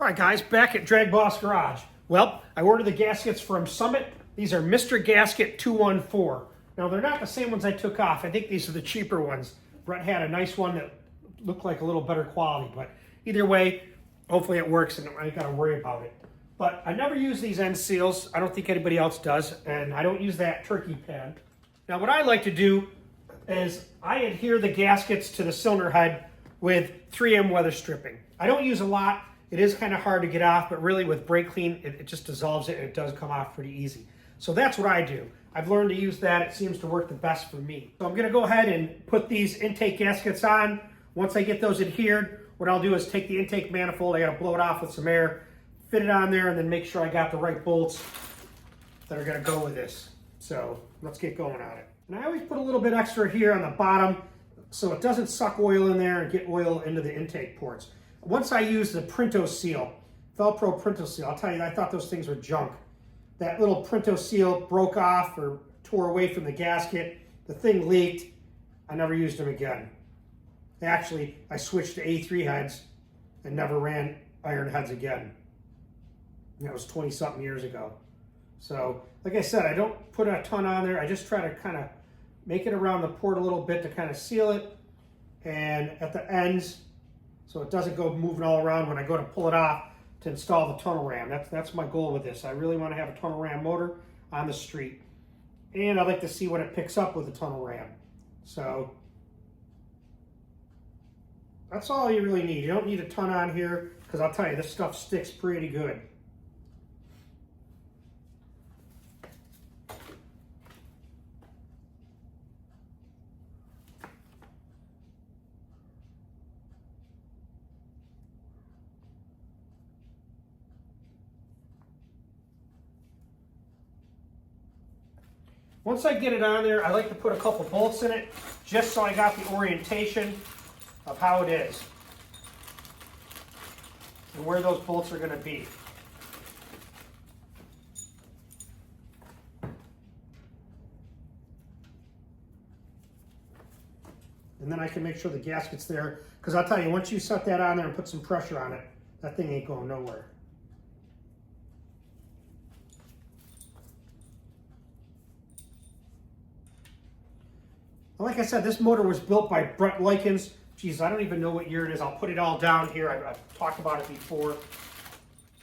Alright guys, back at Dragboss Garage. Well, I ordered the gaskets from Summit. These are Mr. Gasket 214. Now they're not the same ones I took off. I think these are the cheaper ones. Brett had a nice one that looked like a little better quality, but either way, hopefully it works and I ain't gotta worry about it. But I never use these end seals. I don't think anybody else does, and I don't use that turkey pad. Now what I like to do is I adhere the gaskets to the cylinder head with 3M weather stripping. I don't use a lot. It is kind of hard to get off, but really with brake clean, it just dissolves it and it does come off pretty easy. So that's what I do. I've learned to use that. It seems to work the best for me. So I'm gonna go ahead and put these intake gaskets on. Once I get those adhered, what I'll do is take the intake manifold, I gotta blow it off with some air, fit it on there, and then make sure I got the right bolts that are gonna go with this. So let's get going on it. And I always put a little bit extra here on the bottom so it doesn't suck oil in there and get oil into the intake ports. Once I used the Printo seal, Velcro Printo seal, I'll tell you, I thought those things were junk. That little Printo seal broke off or tore away from the gasket. The thing leaked. I never used them again. Actually, I switched to A3 heads and never ran iron heads again. That was 20-something years ago. So, like I said, I don't put a ton on there. I just try to kind of make it around the port a little bit to kind of seal it. And at the ends, so it doesn't go moving all around when I go to pull it off to install the tunnel ram. That's my goal with this. I really want to have a tunnel ram motor on the street. And I'd like to see what it picks up with the tunnel ram. So that's all you really need. You don't need a ton on here because I'll tell you, this stuff sticks pretty good. Once I get it on there, I like to put a couple bolts in it just so I got the orientation of how it is and where those bolts are going to be. And then I can make sure the gasket's there, because I'll tell you, once you set that on there and put some pressure on it, that thing ain't going nowhere. Like I said, this motor was built by Brett Likens. Geez, I don't even know what year it is. I'll put it all down here. I've talked about it before.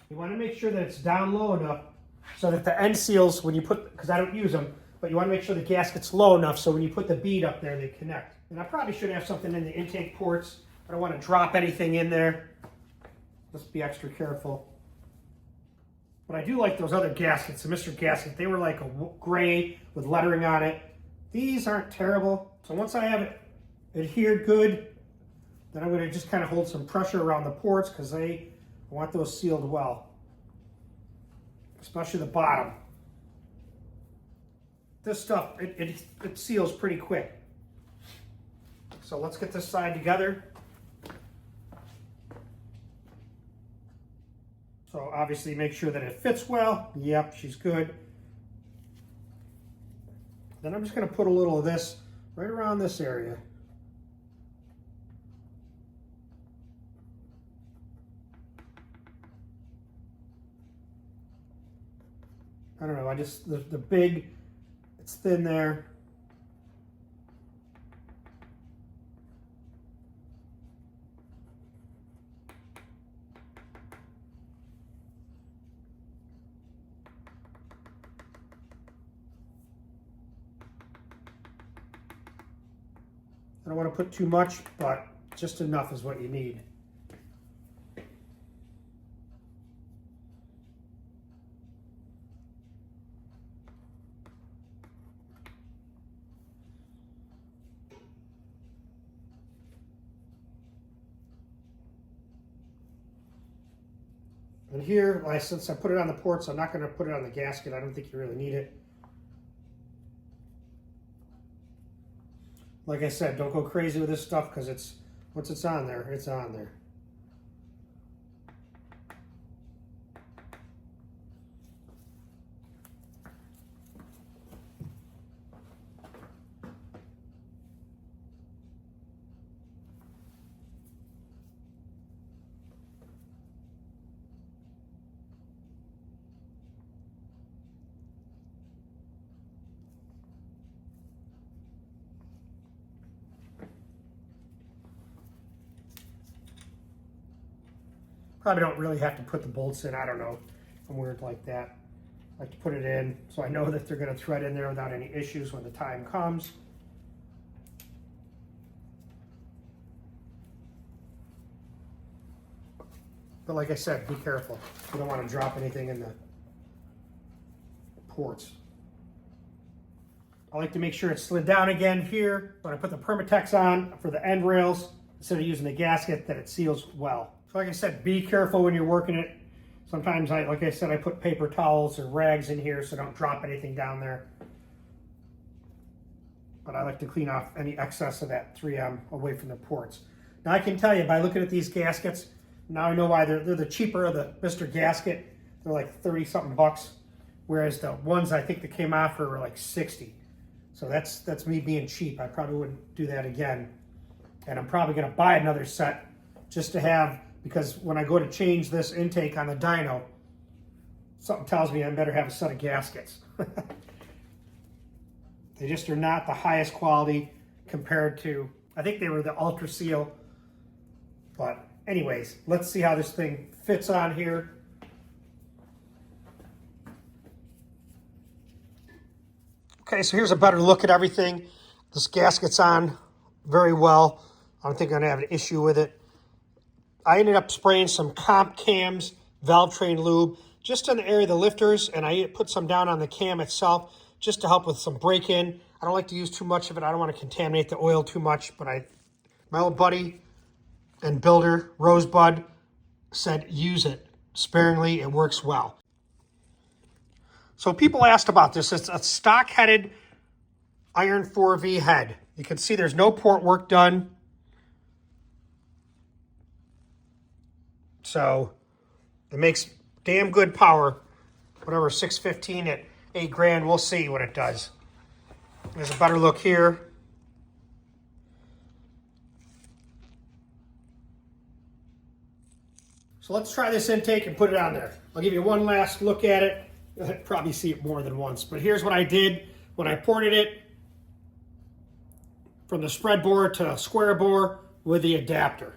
You want to make sure that it's down low enough so that the end seals, when you put, because I don't use them, but you want to make sure the gasket's low enough so when you put the bead up there, they connect. And I probably should have something in the intake ports. I don't want to drop anything in there. Let's be extra careful. But I do like those other gaskets, the Mr. Gasket. They were like a gray with lettering on it. These aren't terrible. So once I have it adhered good, then I'm going to just kind of hold some pressure around the ports because I want those sealed well, especially the bottom. This stuff, it seals pretty quick. So let's get this side together. So obviously make sure that it fits well. Yep, she's good. Then I'm just going to put a little of this right around this area. I don't know, I just, the big, it's thin there. I don't want to put too much, but just enough is what you need. And here, since I put it on the ports, I'm not going to put it on the gasket. I don't think you really need it. Like I said, don't go crazy with this stuff because once it's on there, it's on there. Probably don't really have to put the bolts in. I don't know. I'm weird like that. I like to put it in so I know that they're going to thread in there without any issues when the time comes. But like I said, be careful. You don't want to drop anything in the ports. I like to make sure it's slid down again here when I put the Permatex on for the end rails instead of using the gasket, that it seals well. So like I said, be careful when you're working it. Sometimes, like I said, I put paper towels or rags in here so don't drop anything down there. But I like to clean off any excess of that 3M away from the ports. Now I can tell you by looking at these gaskets, now I know why they're the cheaper of the Mr. Gasket. They're like 30-something bucks, whereas the ones I think that came after were like 60. So that's me being cheap. I probably wouldn't do that again. And I'm probably gonna buy another set just to have, because when I go to change this intake on the dyno, something tells me I better have a set of gaskets. They just are not the highest quality compared to, I think they were the Ultra Seal. But anyways, let's see how this thing fits on here. Okay, so here's a better look at everything. This gasket's on very well. I don't think I'm gonna have an issue with it. I ended up spraying some comp cams, valve train lube, just in the area of the lifters, and I put some down on the cam itself just to help with some break-in. I don't like to use too much of it. I don't want to contaminate the oil too much, but my old buddy and builder, Rosebud, said use it sparingly. It works well. So people asked about this. It's a stock-headed iron 4V head. You can see there's no port work done. So it makes damn good power. Whatever, 615 at 8 grand, we'll see what it does. There's a better look here. So let's try this intake and put it on there. I'll give you one last look at it. You'll probably see it more than once, but here's what I did when I ported it from the spread bore to square bore with the adapter.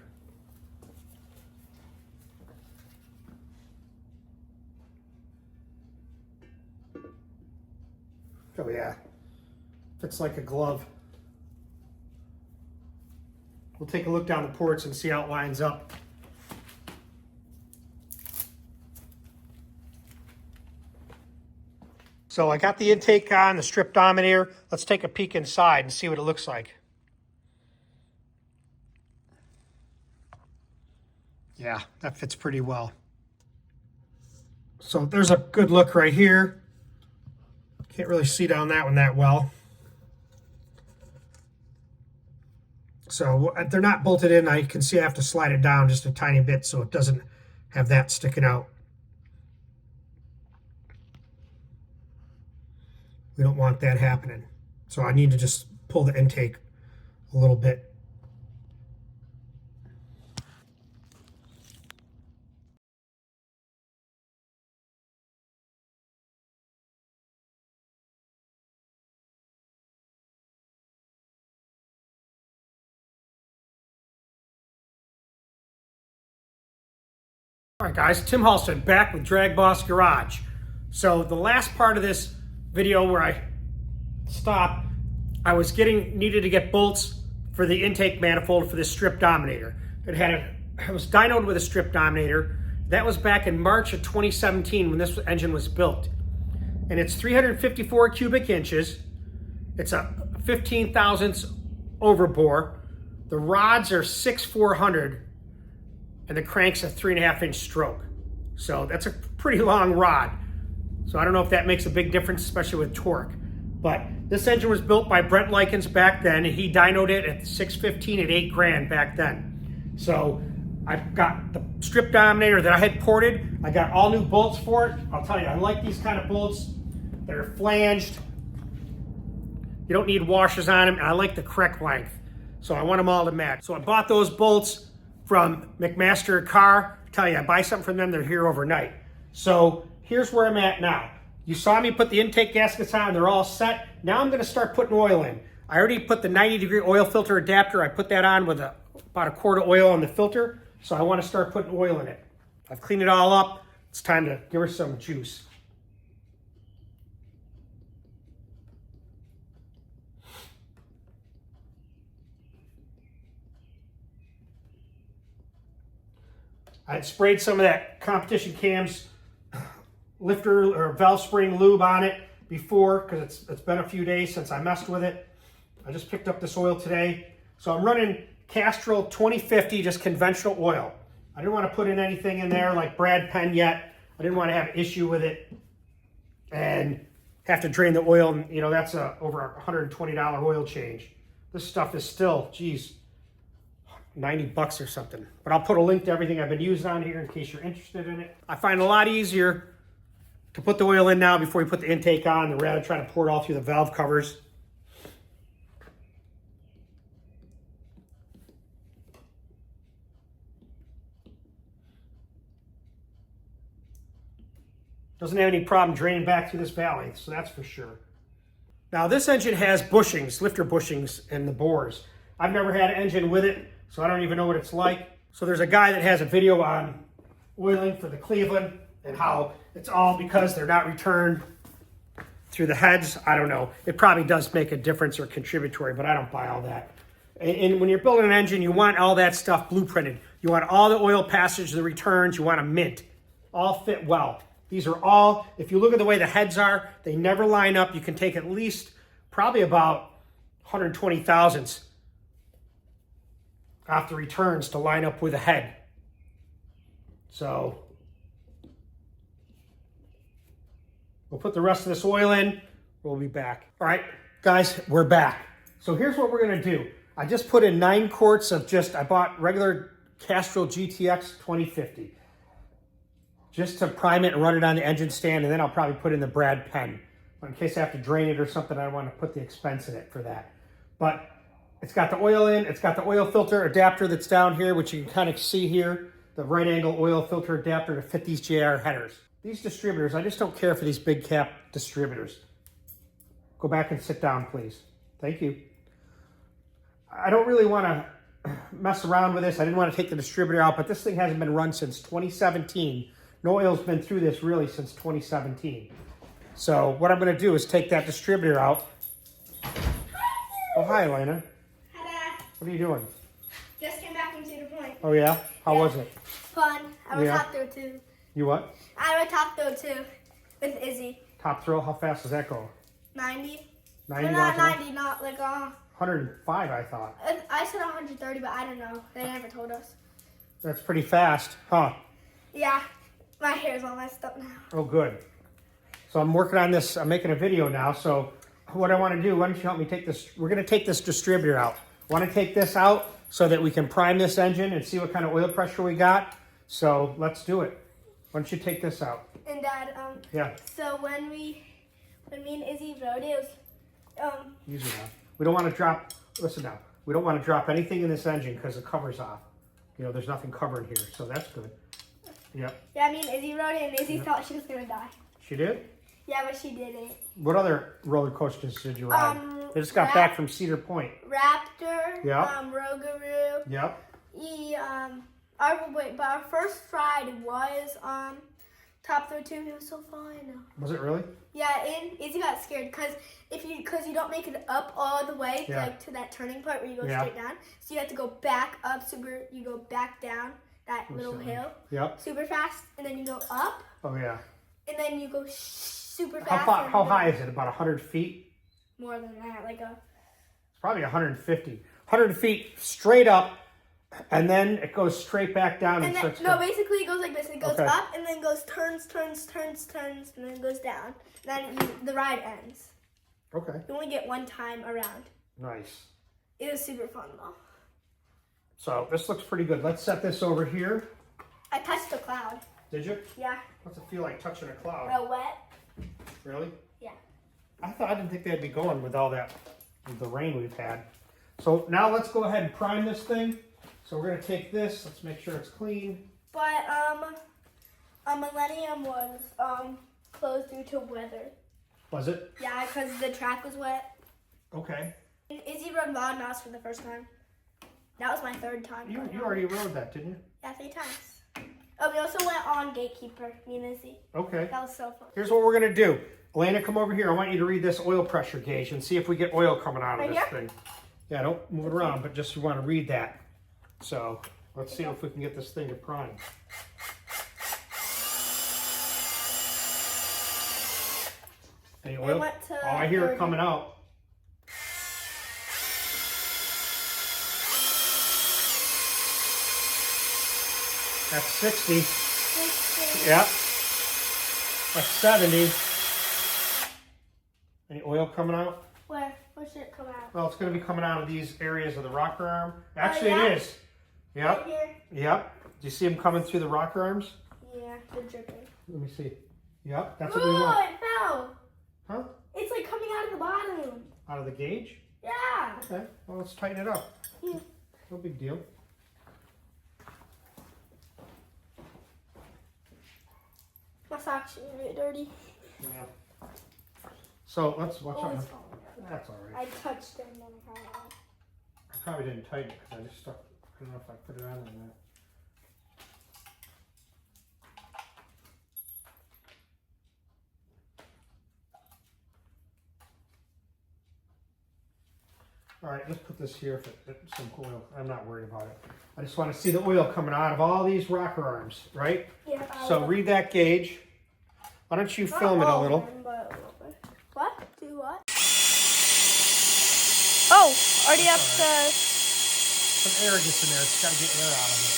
Oh yeah, fits like a glove. We'll take a look down the ports and see how it lines up. So I got the intake on, the Strip Dominator. Let's take a peek inside and see what it looks like. Yeah, that fits pretty well. So there's a good look right here. Can't really see down that one that well. So they're not bolted in. I can see I have to slide it down just a tiny bit so it doesn't have that sticking out. We don't want that happening. So I need to just pull the intake a little bit. All right, guys, Tim Halstead back with Dragboss Garage. So the last part of this video where I stopped, I was needed to get bolts for the intake manifold for this Strip Dominator. It was dynoed with a Strip Dominator. That was back in March of 2017 when this engine was built. And it's 354 cubic inches. It's a 15 thousandths overbore. The rods are 6/400. And the crank's a 3.5-inch stroke. So that's a pretty long rod. So I don't know if that makes a big difference, especially with torque. But this engine was built by Brent Likens back then, and he dynoed it at 615 at 8 grand back then. So I've got the Strip Dominator that I had ported. I got all new bolts for it. I'll tell you, I like these kind of bolts. They're flanged. You don't need washers on them, and I like the correct length. So I want them all to match. So I bought those bolts from McMaster Car. I tell you, I buy something from them, they're here overnight. So here's where I'm at now. You saw me put the intake gaskets on, they're all set. Now I'm gonna start putting oil in. I already put the 90-degree oil filter adapter. I put that on with about a quart of oil on the filter. So I wanna start putting oil in it. I've cleaned it all up. It's time to give her some juice. I had sprayed some of that Competition Cams lifter or valve spring lube on it before because it's been a few days since I messed with it. I just picked up this oil today. So I'm running Castrol 2050, just conventional oil. I didn't want to put in anything in there like Brad Penn yet. I didn't want to have an issue with it and have to drain the oil. And, you know, that's over a $120 oil change. This stuff is still, geez, 90 bucks or something. But I'll put a link to everything I've been using on here in case you're interested in it. I find it a lot easier to put the oil in now before you put the intake on than rather try to pour it all through the valve covers. Doesn't have any problem draining back through this valley, so that's for sure. Now this engine has bushings, lifter bushings in the bores. I've never had an engine with it, so I don't even know what it's like. So there's a guy that has a video on oiling for the Cleveland and how it's all because they're not returned through the heads. I don't know. It probably does make a difference or contributory, but I don't buy all that. And when you're building an engine, you want all that stuff blueprinted. You want all the oil passage, the returns, you want them mint. All fit well. These are all, if you look at the way the heads are, they never line up. You can take at least probably about 120 thousandths off the returns to line up with the head. So we'll put the rest of this oil in. We'll be back. All right, guys, we're back. So here's what we're gonna do. I just put in 9 quarts of I bought regular Castrol GTX 2050. Just to prime it and run it on the engine stand, and then I'll probably put in the Brad Penn. But in case I have to drain it or something, I don't want to put the expense in it for that. But it's got the oil in, it's got the oil filter adapter that's down here, which you can kind of see here, the right angle oil filter adapter to fit these JR headers. These distributors, I just don't care for these big cap distributors. Go back and sit down, please. Thank you. I don't really want to mess around with this. I didn't want to take the distributor out, but this thing hasn't been run since 2017. No oil's been through this really since 2017. So what I'm going to do is take that distributor out. Oh, hi, Alaina. Hi, Dad. What are you doing? Just came back from Cedar Point. Oh, yeah? How was it? Fun. I went top throw too. You what? I went top throw too with Izzy. Top throw? How fast does that go? 90. 90? No, not 90, not like 105, I thought. I said 130, but I don't know. They never told us. That's pretty fast, huh? Yeah. My hair's all messed up now. Oh, good. So I'm working on this. I'm making a video now. So what I want to do, why don't you help me take this? We're going to take this distributor out. I want to take this out so that we can prime this engine and see what kind of oil pressure we got. So let's do it. Why don't you take this out? And Dad, yeah. So when me and Izzy rode it, Use it now. We don't want to drop, listen now, we don't want to drop anything in this engine because the cover's off. You know, there's nothing covering here, so that's good. Yep. Yeah, me and Izzy rode it, and Izzy thought she was going to die. She did? Yeah, but she didn't. What other roller coasters did you ride? They just got back from Cedar Point. Raptor, yep. Rougarou. Yep. But our first ride was top throw 2. It was so fun. Was it really? Yeah, and Izzy got scared because you don't make it up all the way like to that turning part where you go straight down. So you have to go back up you go back down that little hill. Yep. Super fast, and then you go up. Oh yeah. And then you go super fast. How high is it? About 100 feet? More than that, It's probably 150. 100 feet straight up, and then it goes straight back down. And then, basically it goes like this. It goes up, and then goes turns, and then it goes down. Then the ride ends. Okay. You only get one time around. Nice. It was super fun though. So this looks pretty good. Let's set this over here. I touched a cloud. Did you? Yeah. What's it feel like touching a cloud? Real wet. Really? Yeah. I didn't think they'd be going with all that, with the rain we've had. So now let's go ahead and prime this thing. So we're gonna take this. Let's make sure it's clean. But Millennium was closed due to weather. Was it? Yeah, because the track was wet. Okay. And Izzy rode Wild Mouse for the first time. That was my 3rd time. You already rode that, didn't you? Yeah, 3 times. Oh, we also went on Gatekeeper, me and Izzy. Okay. That was so fun. Here's what we're going to do. Alaina, come over here. I want you to read this oil pressure gauge and see if we get oil coming out of this thing. Yeah, don't move it around, but just you want to read that. So let's see if we can get this thing to prime. Any oil? Oh, I hear it coming out. That's 60. 60. Yep. That's 70. Any oil coming out? Where? Where should it come out? Well, it's going to be coming out of these areas of the rocker arm. Actually, it is. Yep. Right here? Yep. Do you see them coming through the rocker arms? Yeah, they're dripping. Let me see. Yep, that's what we want. Oh, it fell. Huh? It's like coming out of the bottom. Out of the gauge? Yeah. Okay. Well, let's tighten it up. Yeah. No big deal. My socks are a bit dirty. Yeah. So let's watch out. It's falling out. That's all right. I touched them and I got it out. I probably didn't tighten it because I just stuck. I don't know if I put it on or not. All right, let's put this here for some oil. I'm not worried about it. I just want to see the oil coming out of all these rocker arms, right? Yeah. So read that gauge. Why don't you film it a little? What? Do what? Oh, already up to... Some air gets in there. It's got to get air out of it.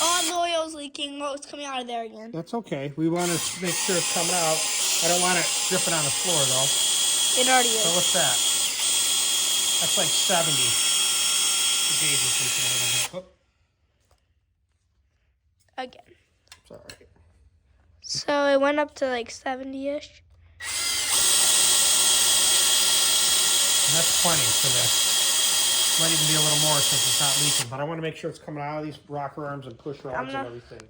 Oh, the oil's leaking. Oh, it's coming out of there again. That's okay. We want to make sure it's coming out. I don't want it dripping on the floor, though. It already is. So what's that? That's like 70. The gauge is leaking a little bit. Again. It's all right. So it went up to like 70-ish. And that's plenty for this. Might even be a little more since it's not leaking, but I want to make sure it's coming out of these rocker arms and push rods and everything.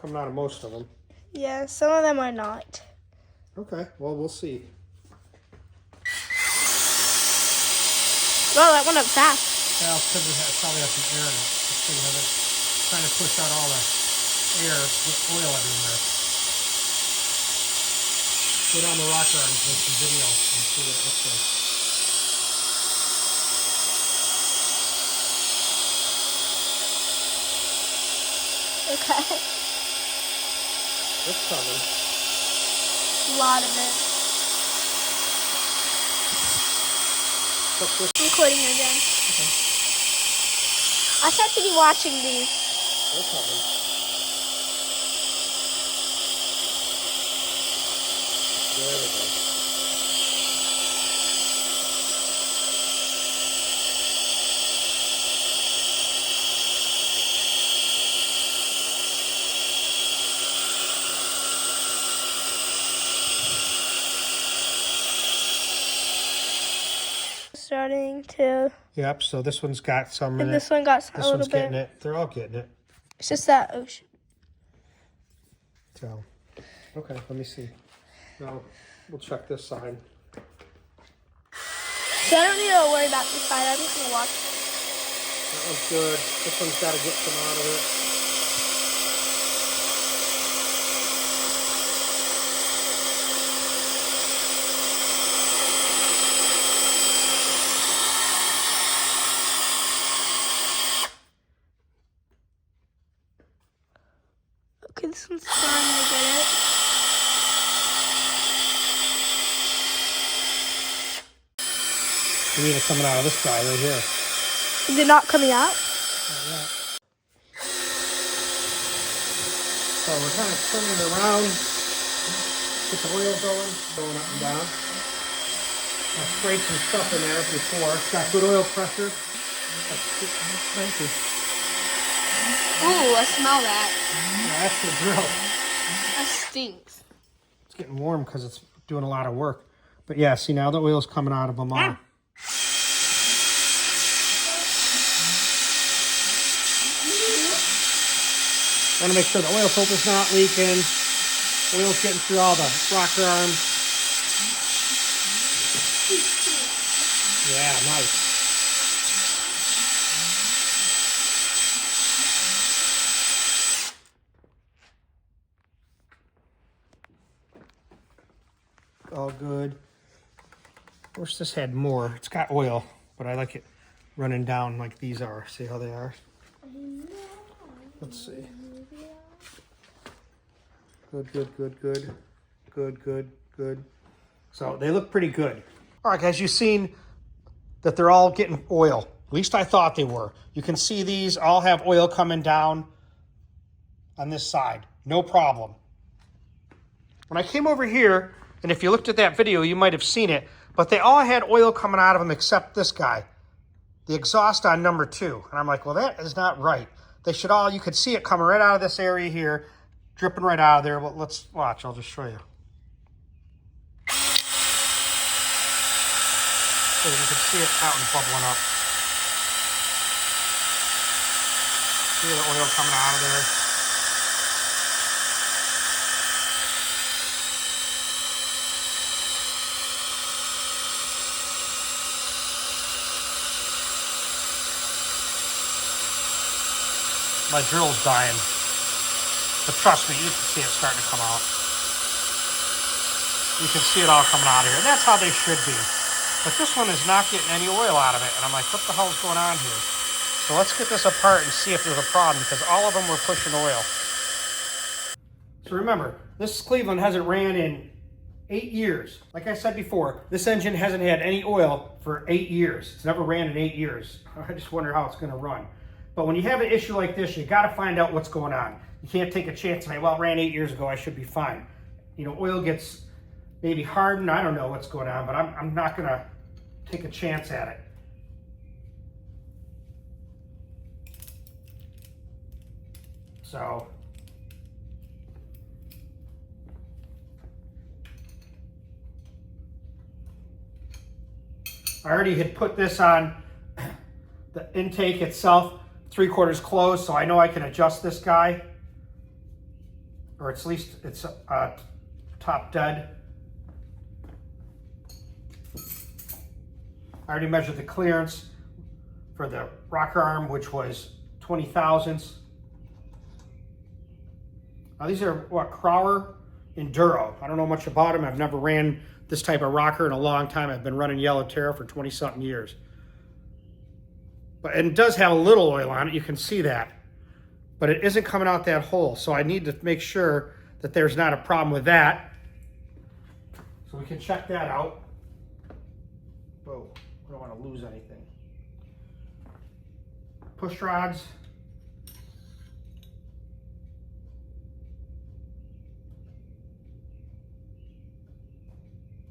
Coming out of most of them. Yeah, some of them are not. Okay, well, we'll see. Well, that went up fast. Well, because it probably has some air in it. It's trying to push out all the air, get oil everywhere. Put on the rocker arms, make some video, and see what it looks like. Okay. It's coming. A lot of it. Recording again. Okay. I have to be watching these. It's coming. There we go. Starting to... Yep, so this one's got some in And it. this one got a This little one's bit. getting it. They're all getting it. It's just that ocean. So, okay, let me see. Now, we'll check this side. So I don't need to worry about this side. I'm just going to watch. That one's good. This one's got to get some out of it. Okay, this one's starting to get it. We need it coming out of this guy right here. Is it not coming out? So we're kind of turning it around. Get the oil going up and down. I sprayed some stuff in there before. It's got good oil pressure. Thank you. Ooh, I smell that. Yeah, that's the drill. That stinks. It's getting warm because it's doing a lot of work. But yeah, see now the oil's coming out of them all. Ah. Want to make sure the oil filter's not leaking. Oil's getting through all the rocker arms. Yeah, nice. all good. I wish this had more. It's got oil, but I like it running down like these are. See how they are? Let's see. Good, good, good, good. Good, good, good. So they look pretty good. All right, guys, you've seen that they're all getting oil. At least I thought they were. You can see these all have oil coming down on this side. No problem. When I came over here, and if you looked at that video, you might have seen it, but they all had oil coming out of them except this guy, the exhaust on number 2. And I'm like, well, that is not right. They should all, you could see it coming right out of this area here, dripping right out of there. Well, let's watch. I'll just show you. So you can see it out and bubbling up. See the oil coming out of there. My drill's dying. But trust me, you can see it starting to come out. You can see it all coming out of here. And that's how they should be. But this one is not getting any oil out of it. And I'm like, what the hell is going on here? So let's get this apart and see if there's a problem, because all of them were pushing oil. So remember, this Cleveland hasn't ran in 8 years. Like I said before, this engine hasn't had any oil for 8 years. It's never ran in 8 years. I just wonder how it's going to run. But when you have an issue like this, you got to find out what's going on. You can't take a chance and say, well, it ran 8 years ago, I should be fine. You know, oil gets maybe hardened. I don't know what's going on, but I'm not going to take a chance at it. So I already had put this on the intake itself, 3/4 closed, so I know I can adjust this guy, or at least it's top dead. I already measured the clearance for the rocker arm, which was 20 thousandths. Now these are what, Crower Enduro. I don't know much about them. I've never ran this type of rocker in a long time. I've been running Yellow Terra for 20 something years. But it does have a little oil on it, you can see that. But it isn't coming out that hole, so I need to make sure that there's not a problem with that. So we can check that out. Whoa, I don't want to lose anything. Push rods.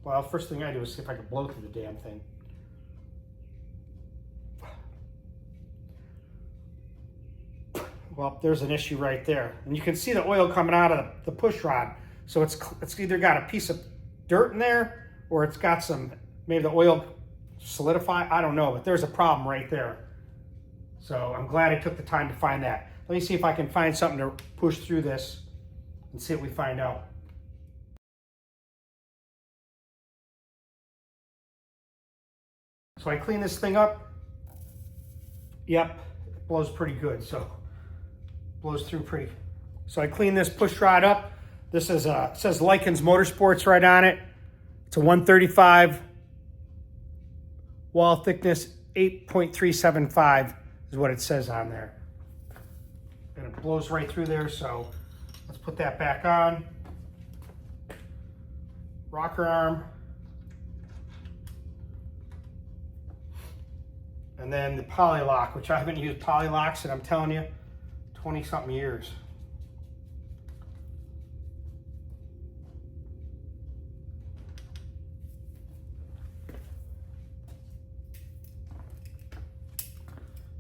Well, first thing I do is see if I can blow through the damn thing. Well, there's an issue right there. And you can see the oil coming out of the push rod. So it's either got a piece of dirt in there, or it's got some, maybe the oil solidify, I don't know, but there's a problem right there. So I'm glad I took the time to find that. Let me see if I can find something to push through this and see what we find out. So I clean this thing up. Yep, it blows pretty good, so blows through pretty. So I clean this push rod up. This is it says Likens Motorsports right on it. It's a 135 wall thickness, 8.375 is what it says on there. And it blows right through there, so let's put that back on. Rocker arm. And then the poly lock, which I haven't used poly locks in, I'm telling you, 20 something years.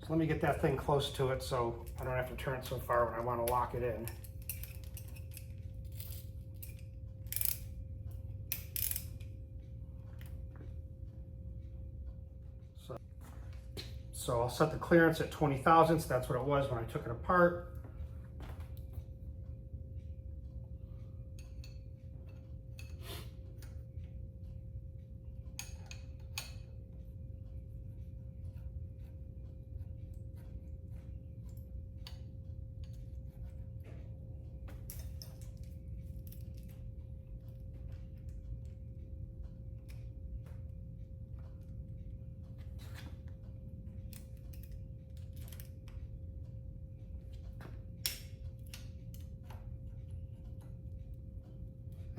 So let me get that thing close to it so I don't have to turn it so far when I want to lock it in. So I'll set the clearance at 20 thousandths. That's what it was when I took it apart.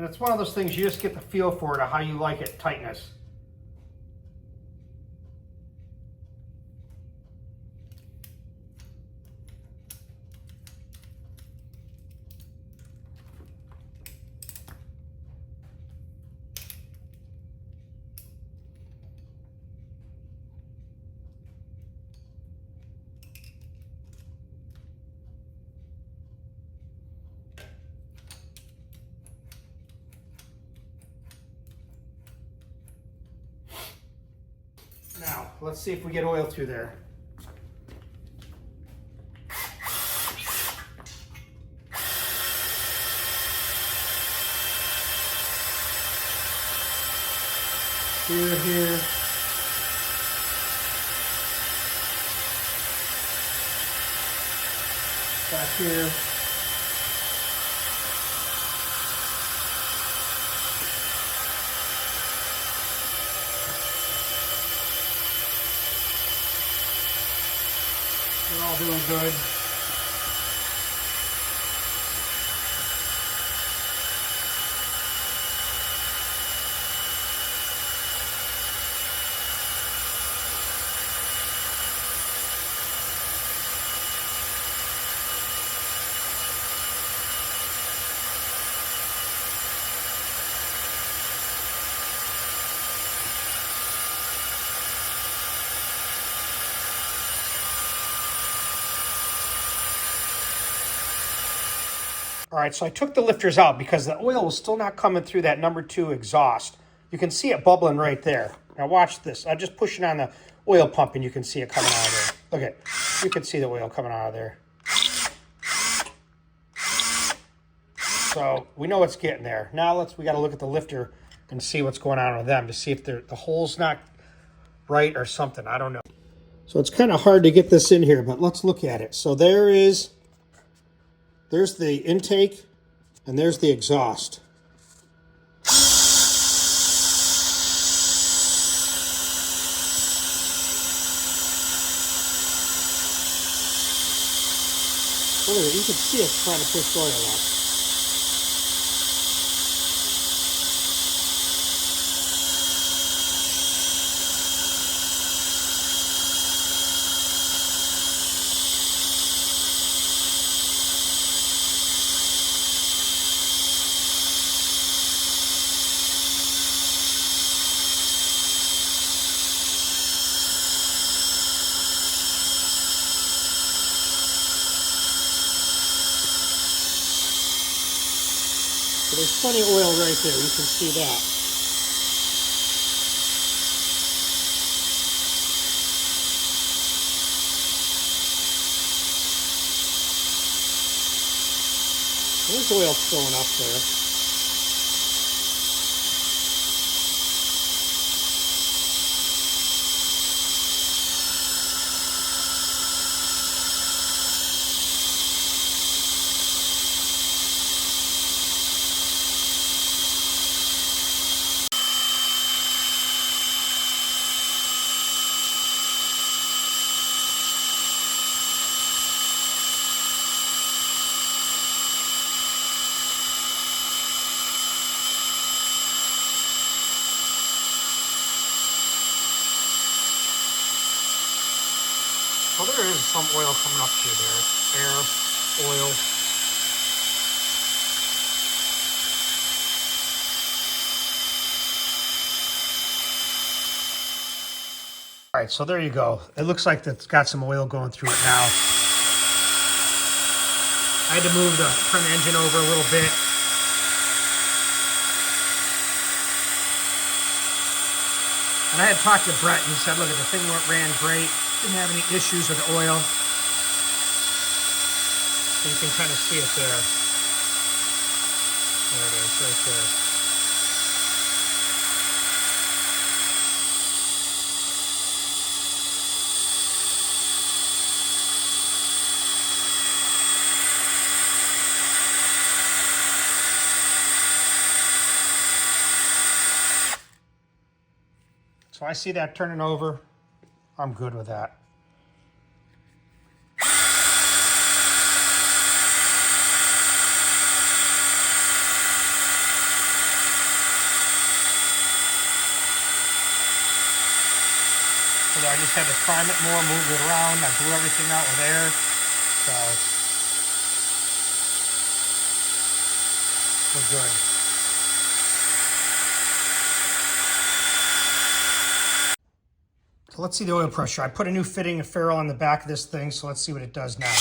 And it's one of those things you just get the feel for it, of how you like it, tightness. Now, let's see if we get oil through there. Here. Back here. We're all doing good. All right, so I took the lifters out because the oil was still not coming through that number 2 exhaust. You can see it bubbling right there. Now watch this. I just push it on the oil pump and you can see it coming out of there. Look at, you can see the oil coming out of there. So we know it's getting there. Now we got to look at the lifter and see what's going on with them to see if the hole's not right or something. I don't know. So it's kind of hard to get this in here, but let's look at it. So there's the intake, and there's the exhaust. Look at it, you can see it's trying to push oil out. So there's plenty of oil right there, you can see that. There's oil flowing up there. Well, there is some oil coming up through there. Air, oil. All right, so there you go. It looks like it's got some oil going through it now. I had to turn the engine over a little bit. And I had talked to Brett, and he said, look, the thing ran great. Didn't have any issues with the oil. So you can kind of see it there. There it is, right there. So I see that turning over. I'm good with that. So I just had to prime it more, move it around. I blew everything out with air. So we're good. So let's see the oil pressure. I put a new fitting of ferrule on the back of this thing, so let's see what it does now.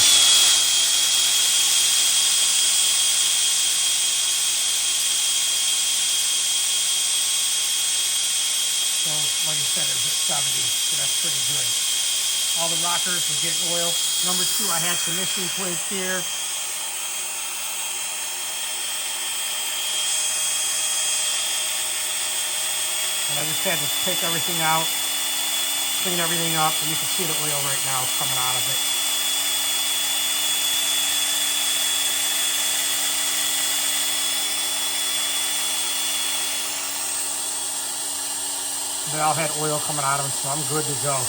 So, like I said, it was at 70, so that's pretty good. All the rockers were getting oil. Number 2, I had some issue points here. And I just had to take everything out, clean everything up, and you can see the oil right now coming out of it. They all had oil coming out of them, so I'm good to go.